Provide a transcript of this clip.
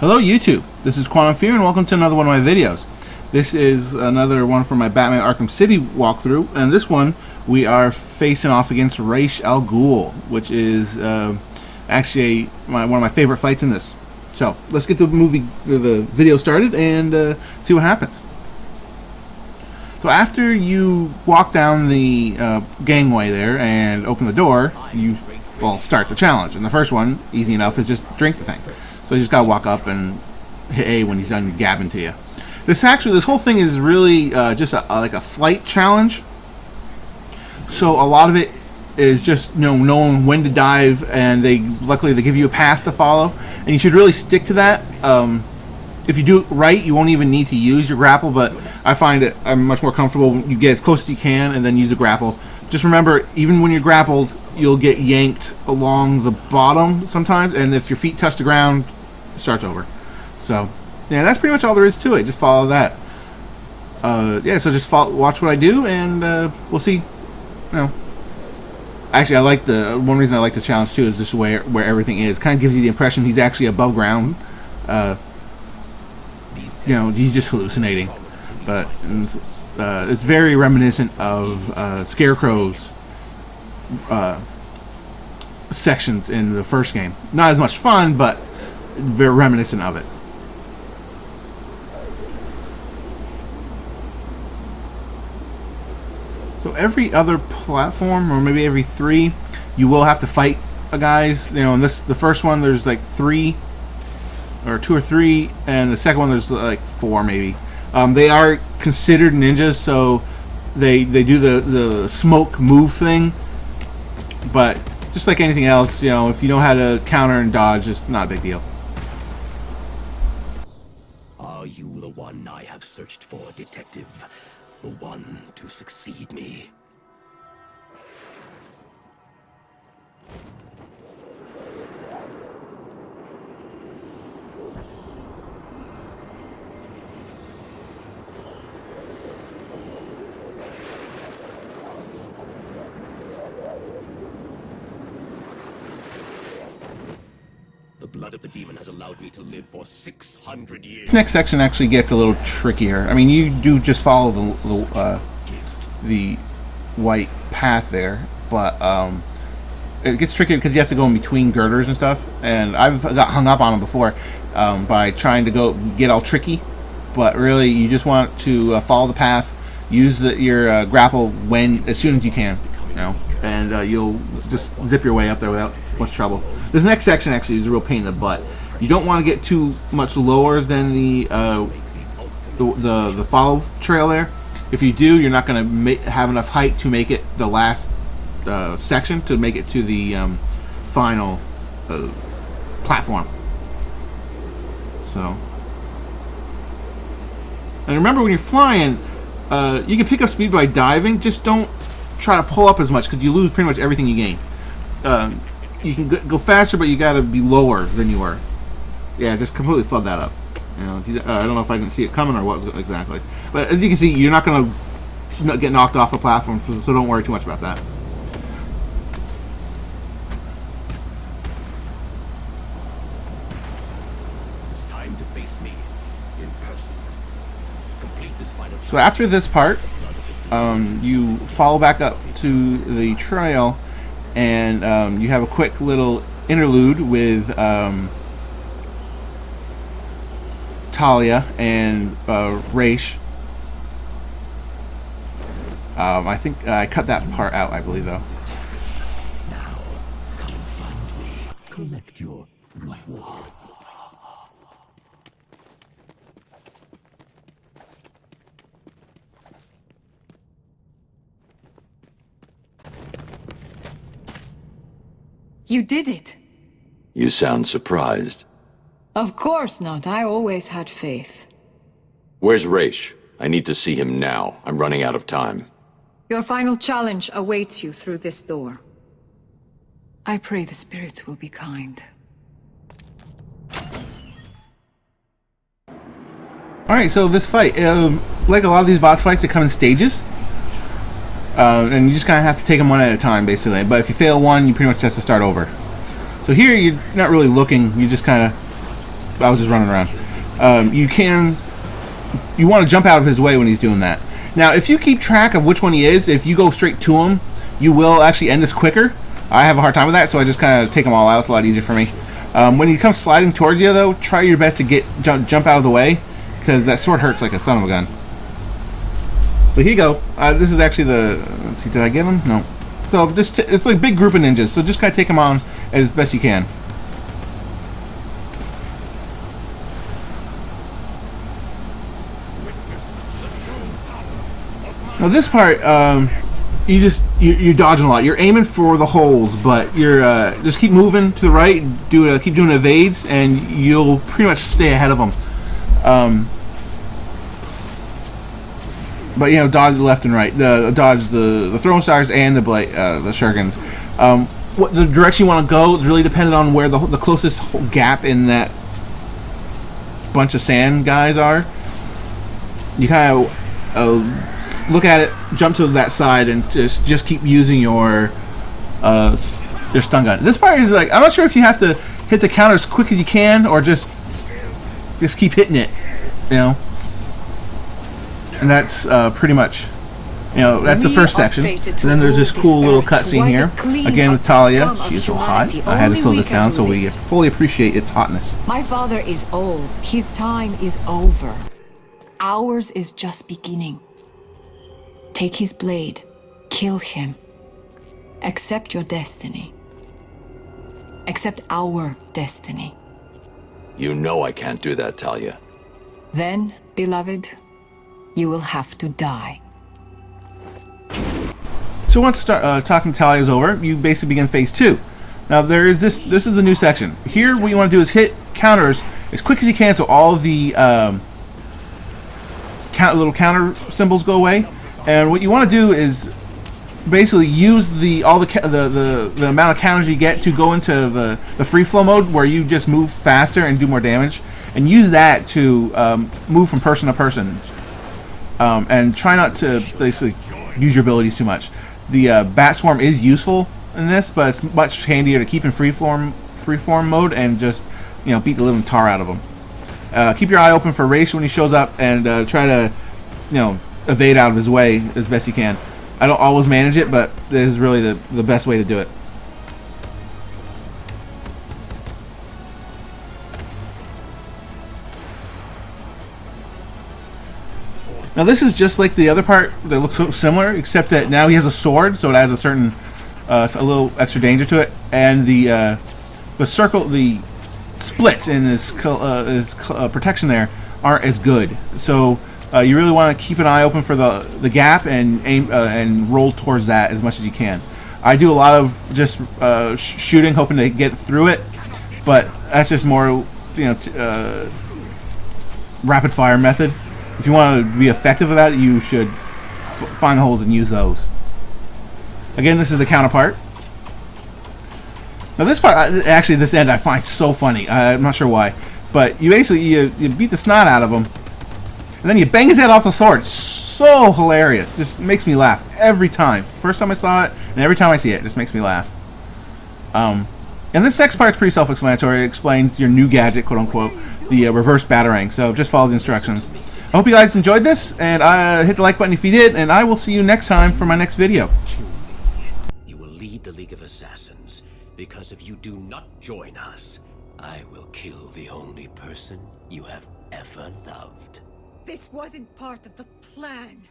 Hello YouTube, this is Quantem Fear and welcome to another one of my videos. This is another one for my Batman Arkham City walkthrough, and this one we are facing off against Ra's al Ghul, which is actually one of my favorite fights in this. So let's get the video started and see what happens. So after you walk down the gangway there and open the door, you start the challenge. And the first one, easy enough, is just drink the thing. So you just gotta walk up and hit A when he's done gabbing to you. This whole thing is really just like a flight challenge. So a lot of it is just knowing when to dive, and luckily they give you a path to follow, and you should really stick to that. If you do it right, you won't even need to use your grapple, but I find I'm much more comfortable when you get as close as you can and then use a grapple. Just remember, even when you're grappled, you'll get yanked along the bottom sometimes, and if your feet touch the ground, it starts over. So yeah, that's pretty much all there is to it. Just follow that. Yeah, so just watch what I do, and we'll see. Actually, I like one reason I like this challenge too is just where everything is. Kind of gives you the impression he's actually above ground. He's just hallucinating, but it's very reminiscent of Scarecrow's sections in the first game. Not as much fun, but very reminiscent of it. So every other platform, or maybe every 3, you will have to fight guys. In the first one there's like 3 or 2 or 3, and the second one there's like 4 maybe. They are considered ninjas, so they do the smoke move thing, but just like anything else, if you know how to counter and dodge, it's not a big deal. Are you the one I have searched for, detective? The one to succeed me? The blood of the demon has allowed me to live for 600 years. This next section actually gets a little trickier. I mean, you do just follow the white path there, but it gets trickier because you have to go in between girders and stuff. And I've got hung up on them before by trying to get all tricky. But really, you just want to follow the path, use your grapple as soon as you can, and you'll just zip your way up there without much trouble. This next section actually is a real pain in the butt. You don't want to get too much lower than the follow trail there. If you do, you're not going to have enough height to make it the last section, to make it to the final platform. So, and remember, when you're flying, you can pick up speed by diving. Just don't try to pull up as much, because you lose pretty much everything you gain. You can go faster, but you got to be lower than you were. Yeah, just completely flood that up. I don't know if I can see it coming or what exactly. But as you can see, you're not going to get knocked off the platform, so don't worry too much about that. It's time to face me in person. Complete this final. So after this part, you follow back up to the trail, and you have a quick little interlude with Talia and Ra's. I think I cut that part out, I believe, though. Now, come find me. Collect your reward. You did it. You sound surprised. Of course not. I always had faith. Where's Ra's? I need to see him now. I'm running out of time. Your final challenge awaits you through this door. I pray the spirits will be kind. Alright, so this fight, like a lot of these boss fights, they come in stages. And you just kind of have to take them one at a time, basically. But if you fail one, you pretty much have to start over. So here, you're not really looking. You just kind of I was just running around. You want to jump out of his way when he's doing that. Now, if you keep track of which one he is, if you go straight to him, you will actually end this quicker. I have a hard time with that, so I just kind of take them all out. It's a lot easier for me. When he comes sliding towards you, though, try your best to jump out of the way, because that sword hurts like a son of a gun. But here you go. This is actually the... Let's see, did I get him? No. So just it's like a big group of ninjas, so just kind of take them on as best you can. Now this part, you're dodging a lot. You're aiming for the holes, but you're just keep moving to the right. Keep doing evades, and you'll pretty much stay ahead of them. But you know, dodge left and right. Dodge the throwing stars and the shurikens. What the direction you want to go is really dependent on where the closest gap in that bunch of sand guys are. You kind of look at it, jump to that side, and just keep using your stun gun. This part is like, I'm not sure if you have to hit the counter as quick as you can or just keep hitting it, you know. And that's pretty much, you know, that's the first section. And then there's this cool little cutscene here, again with Talia. She is so hot. I had to slow this down so we fully appreciate its hotness. My father is old. His time is over. Ours is just beginning. Take his blade. Kill him. Accept your destiny. Accept our destiny. You know I can't do that, Talia. Then, beloved, you will have to die. So once talking to Talia is over, you basically begin phase 2. Now there is this is the new section. Here what you want to do is hit counters as quick as you can so all the little counter symbols go away. And what you want to do is basically use the amount of counters you get to go into the free flow mode where you just move faster and do more damage, and use that to move from person to person. And try not to basically use your abilities too much. The Bat Swarm is useful in this, but it's much handier to keep in freeform mode and just, you know, beat the living tar out of him. Keep your eye open for Raish when he shows up, and try to, you know, evade out of his way as best you can. I don't always manage it, but this is really the best way to do it. Now this is just like the other part that looks so similar, except that now he has a sword, so it adds a certain, a little extra danger to it, and the splits in his protection there aren't as good. So you really want to keep an eye open for the gap and aim and roll towards that as much as you can. I do a lot of just shooting, hoping to get through it, but that's just more, you know, rapid fire method. If you want to be effective about it, you should find the holes and use those. Again, this is the counterpart. Now this part, actually this end I find so funny. I'm not sure why. But you basically, you beat the snot out of him, and then you bang his head off the sword. So hilarious. Just makes me laugh every time. First time I saw it, and every time I see it, it just makes me laugh. And this next part's pretty self-explanatory. It explains your new gadget, quote-unquote, the reverse batarang. So just follow the instructions. I hope you guys enjoyed this, and hit the like button if you did, and I will see you next time for my next video. You will lead the League of Assassins, because if you do not join us, I will kill the only person you have ever loved. This wasn't part of the plan.